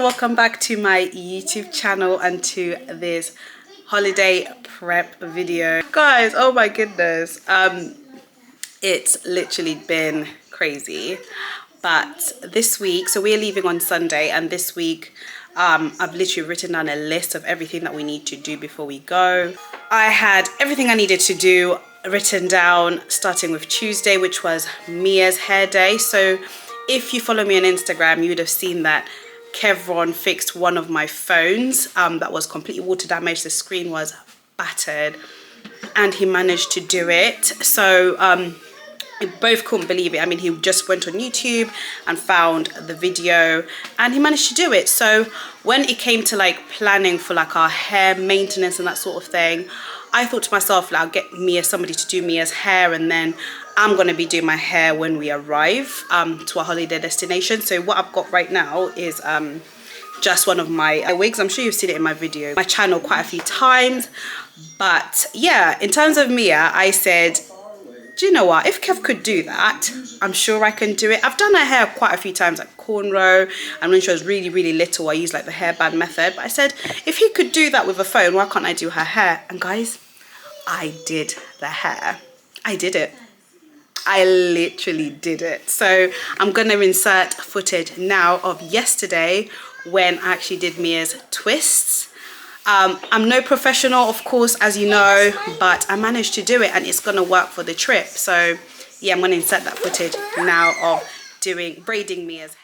welcome back to my YouTube channel and to this holiday prep video. Guys, oh my goodness, it's literally been crazy. But this week, so we're leaving on Sunday, and this week I've literally written down a list of everything that we need to do before we go. I had everything I needed to do written down, starting with Tuesday, which was Mia's hair day. So if you follow me on Instagram, you would have seen that Kevron fixed one of my phones that was completely water damaged. The screen was battered, and he managed to do it. So we both couldn't believe it. I mean, he just went on YouTube and found the video, and he managed to do it. So when it came to like planning for like our hair maintenance and that sort of thing, I thought to myself, like, I'll get somebody to do Mia's hair, and then I'm going to be doing my hair when we arrive to our holiday destination. So what I've got right now is just one of my wigs. I'm sure you've seen it in my video, my channel, quite a few times. But yeah, in terms of Mia, I said, do you know what? If Kev could do that, I'm sure I can do it. I've done her hair quite a few times, like cornrow, and when she was really, really little, I used like the hairband method. But I said, if he could do that with a phone, why can't I do her hair? And guys, I did the hair. I did it. I literally did it. So I'm gonna insert footage now of yesterday when I actually did Mia's twists. I'm no professional, of course, as you know, but I managed to do it, and it's gonna work for the trip. So yeah, I'm gonna insert that footage now of braiding Mia's hair.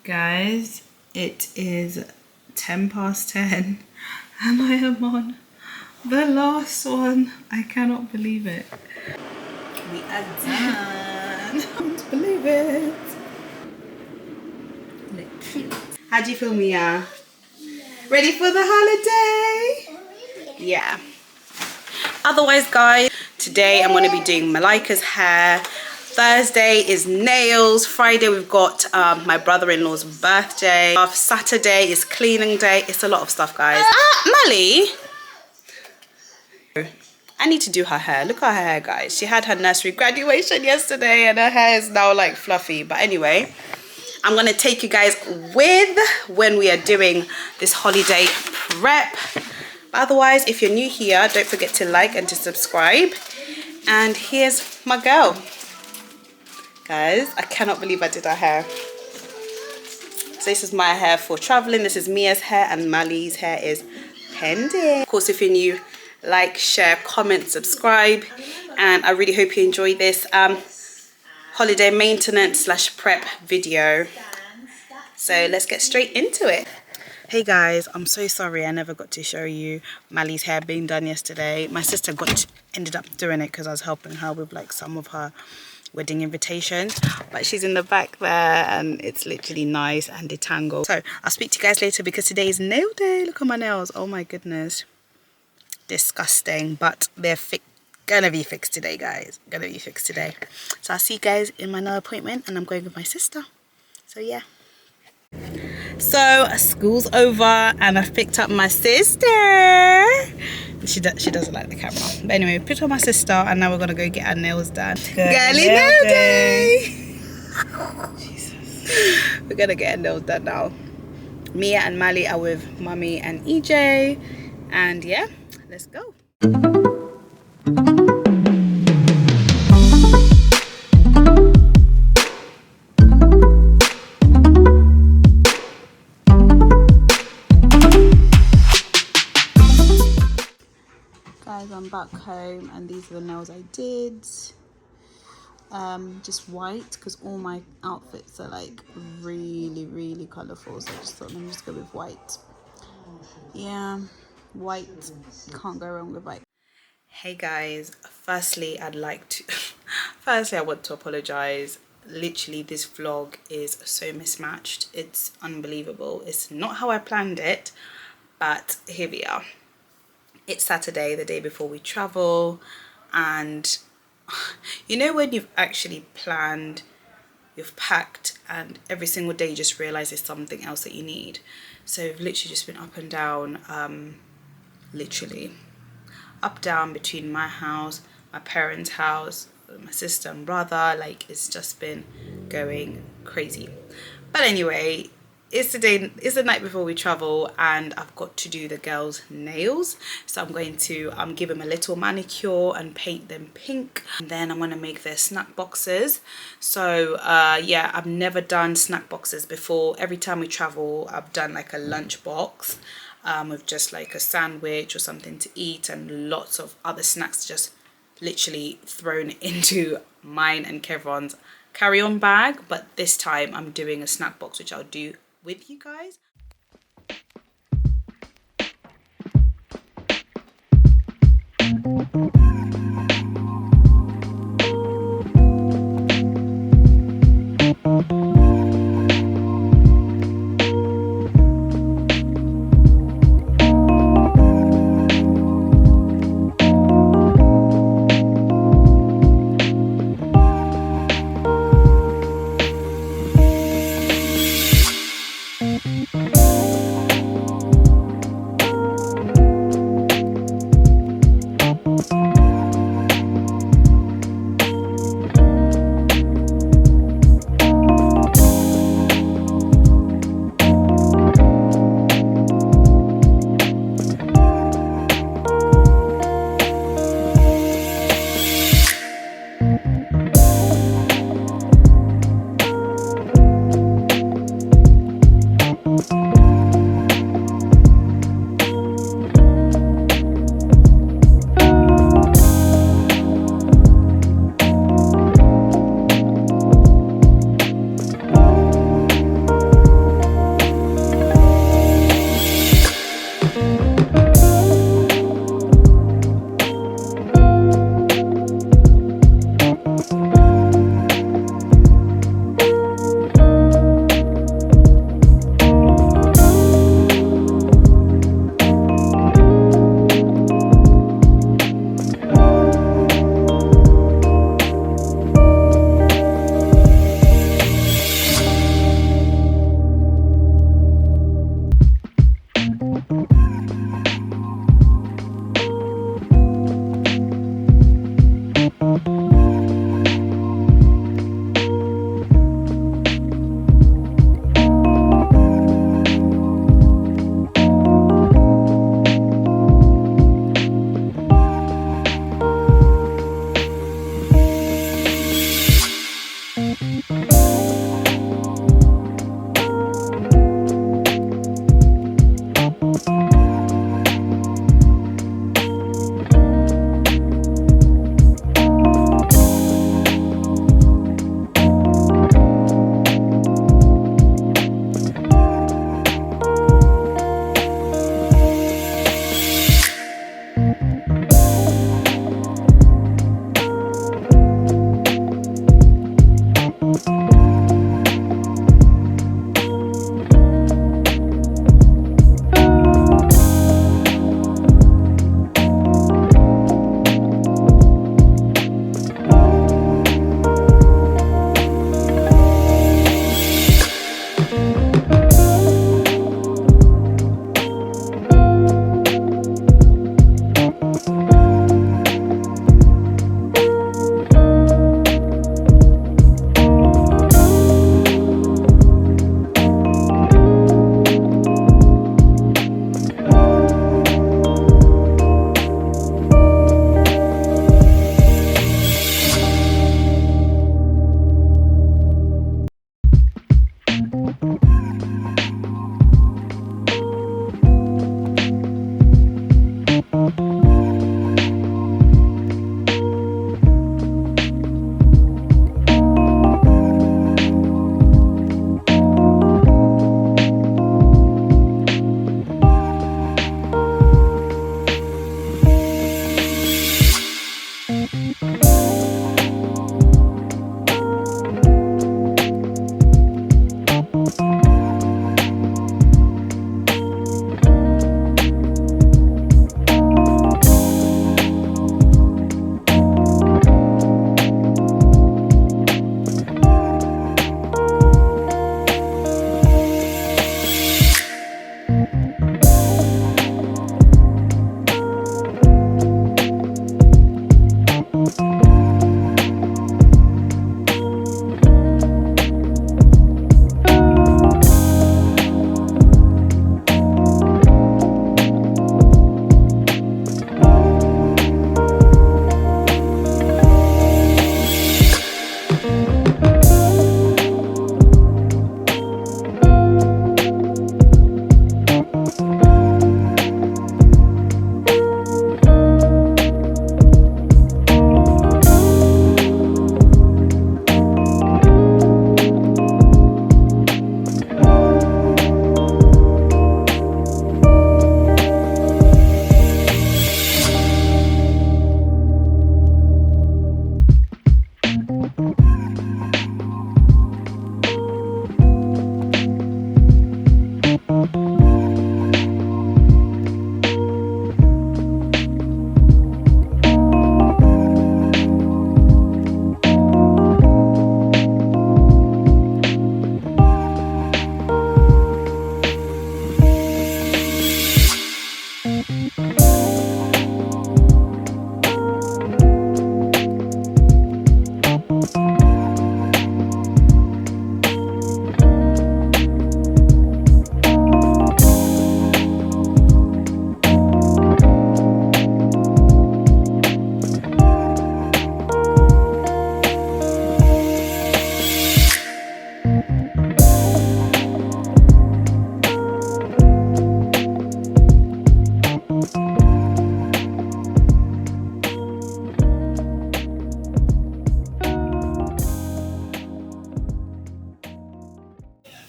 Guys, it is 10:10 and I am on the last one. I cannot believe it. We are done. I can't believe it. Look cute. How do you feel, Mia? Ready for the holiday? Yeah. Otherwise, guys, today I'm going to be doing Malika's hair. Thursday is nails. Friday we've got my brother-in-law's birthday. Saturday is cleaning day. It's a lot of stuff, guys. Mally, I need to do her hair. Look at her hair, guys. She had her nursery graduation yesterday and her hair is now like fluffy. But anyway, I'm gonna take you guys with when we are doing this holiday prep. Otherwise, if you're new here, don't forget to like and to subscribe. And here's my girl. Guys, I cannot believe I did her hair. So this is my hair for traveling. This is Mia's hair, and Mali's hair is pending. Of course, if you're new, like, share, comment, subscribe, and I really hope you enjoy this holiday maintenance / prep video. So let's get straight into it. Hey guys, I'm so sorry I never got to show you Mali's hair being done yesterday. My sister ended up doing it because I was helping her with like some of her wedding invitations, but she's in the back there and it's literally nice and detangled. So I'll speak to you guys later because today is nail day. Look at my nails. Oh my goodness, disgusting, but they're gonna be fixed today, guys. Gonna be fixed today. So I'll see you guys in my nail appointment, and I'm going with my sister. So yeah. So school's over and I've picked up my sister. She doesn't like the camera, but anyway, we picked up my sister and now we're gonna go get our nails done. Girly nail day. Jesus. We're gonna get our nails done now. Mia and Mali are with Mummy and EJ, and yeah, let's go. home, and these are the nails I did. Just white, because all my outfits are like really colorful, so I just thought, let me just go with white. Yeah, white, can't go wrong with white. Hey guys, firstly I want to apologize. Literally, this vlog is so mismatched, it's unbelievable. It's not how I planned it, but here we are. It's Saturday, the day before we travel, and you know when you've actually planned, you've packed, and every single day you just realize there's something else that you need. So I've literally just been up and down, literally up down between my house, my parents' house, my sister and brother. Like, it's just been going crazy. But anyway, it's the night before we travel, and I've got to do the girls' nails. So I'm going to give them a little manicure and paint them pink, and then I'm going to make their snack boxes. So yeah, I've never done snack boxes before. Every time we travel, I've done like a lunch box with just like a sandwich or something to eat, and lots of other snacks just literally thrown into mine and Kevron's carry-on bag. But this time I'm doing a snack box, which I'll do with you guys.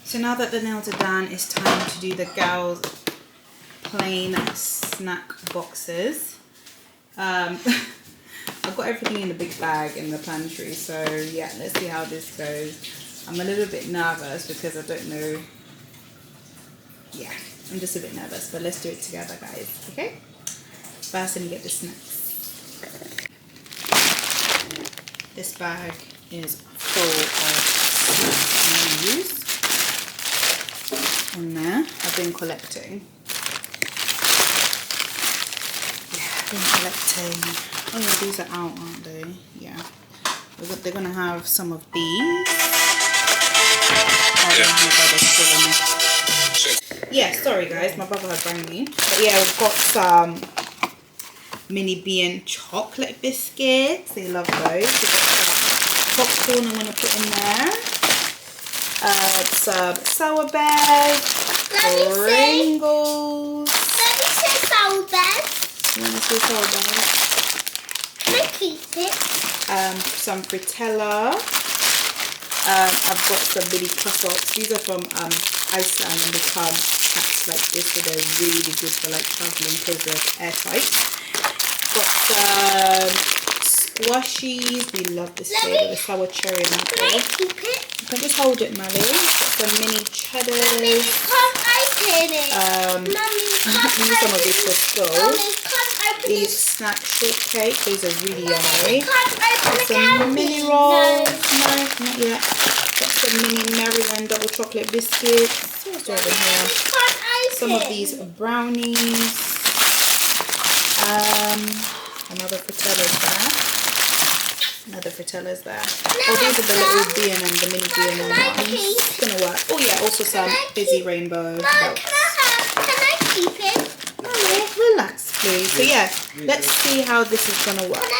So now that the nails are done, it's time to do the girls' plain snack boxes. I've got everything in a big bag in the pantry, so yeah, let's see how this goes. I'm a little bit nervous because I don't know. Yeah, I'm just a bit nervous, but let's do it together, guys. Okay? First, let me get the snacks. This bag is full of snacks I'm going to use. In there, I've been collecting. Yeah, I've been collecting. Oh yeah, these are out, aren't they? Yeah. They're going to have some of these. Yeah, sorry guys, my brother had rang me. But yeah, we've got some mini bean chocolate biscuits. They love those. We've got some popcorn I'm going to put in there. Some sour bed, Pringles. Let me say sour bed. You want to say sour bed? Can I keep it? Some Fritella. I've got some mini croissants. These are from Iceland, and they come packed like this, so they're really good for like traveling because they're airtight. Got some squashies. We love this flavor, the sour cherry and apple. Can I keep it? You can just hold it, Mally. Got some mini cheddars. Mommy, can't open it. Mommy, Use some of these for school. Mommy, can't open These it. snack shortcake. These are really yummy. Can't open the Some candy. mini rolls. No, not yet. Got some mini Maryland double chocolate biscuits. What's over here? Can't open. Some of these brownies. Another Fratella's there. Another Fratella's there. Oh, these are the little B&M, the mini B&M ones. It's gonna work. Oh yeah, also some fizzy rainbow belts. Can I keep it? Oh, relax, please. So yeah, let's see how this is gonna work.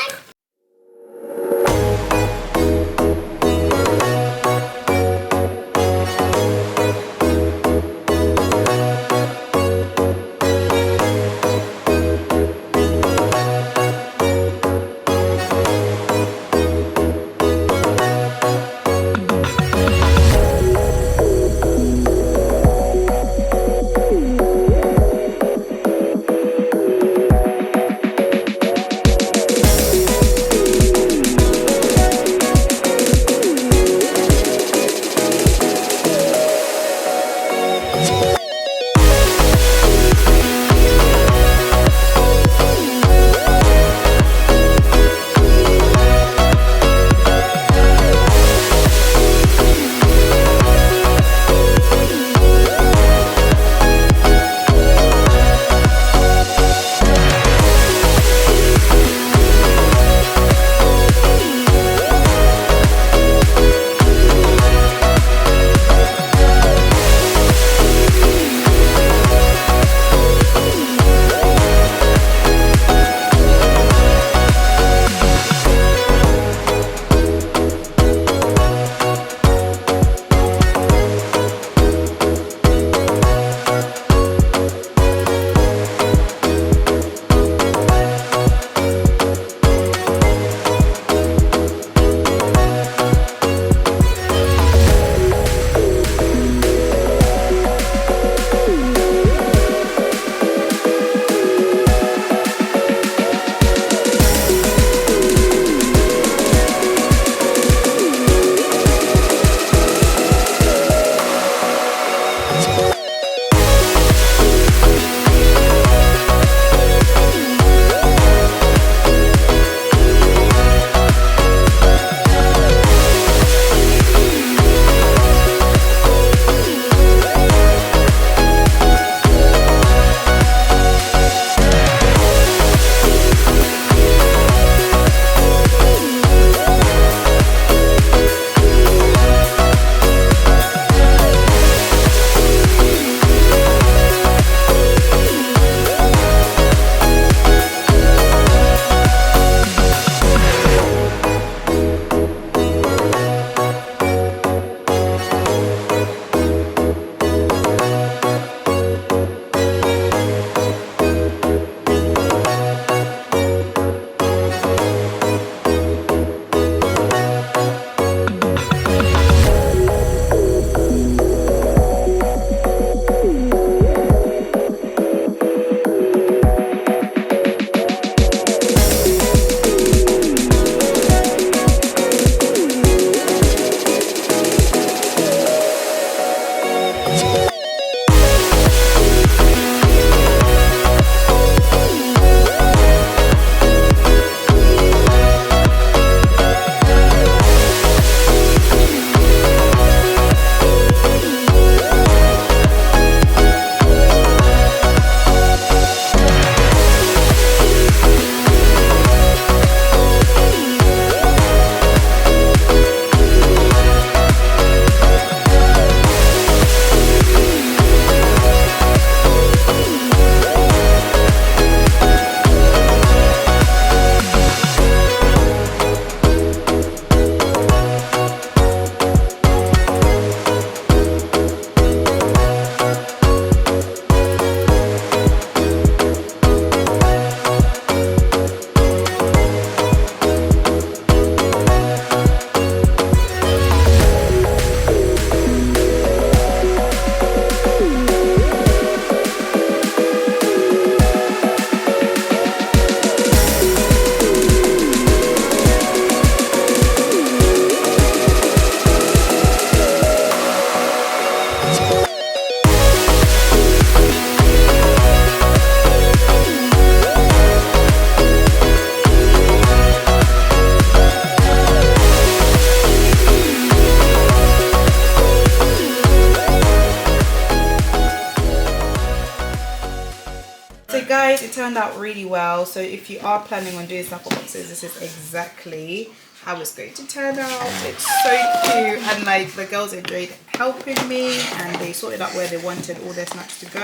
guys, it turned out really well. So if you are planning on doing snack boxes, this is exactly how it's going to turn out. It's so cute, and like the girls enjoyed helping me, and they sorted out where they wanted all their snacks to go.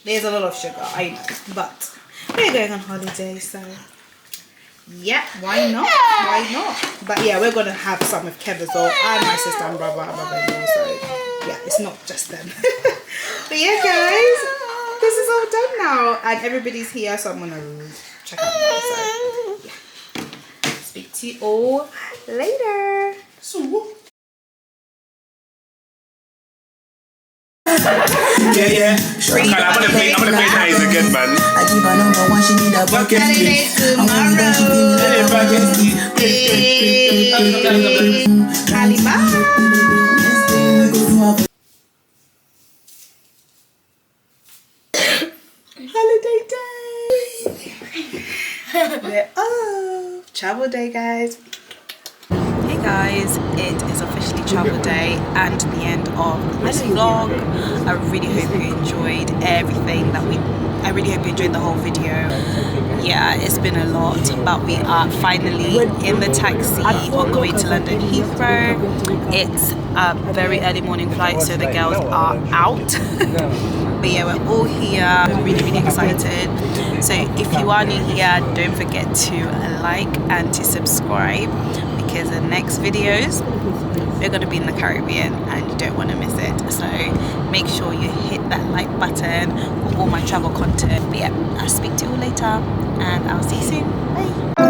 There's a lot of sugar, I know, but we're going on holiday, so yeah, why not? Why not? But yeah, we're gonna have some with Kev as well, and my sister and brother-in-law. So yeah, it's not just them. But yeah, guys, this is all done now, and everybody's here, so I'm gonna check out now. So yeah, speak to you all later. Yeah. I'm gonna play nice again, man. I give her number one, she need a bucket stick. Holiday day. We're off. Travel day, guys. Hey guys, it is officially travel day and the end of this vlog. I really hope you enjoyed everything that I really hope you enjoyed the whole video. Yeah, it's been a lot, but we are finally in the taxi on the way to London Heathrow. It's a very early morning flight, so the girls are out. But yeah, we're all here, really excited. So if you are new here, don't forget to like and to subscribe, because the next videos we're going to be in the Caribbean and you don't want to miss it. So make sure you hit that like button for all my travel content. But yeah, I'll speak to you all later and I'll see you soon. Bye.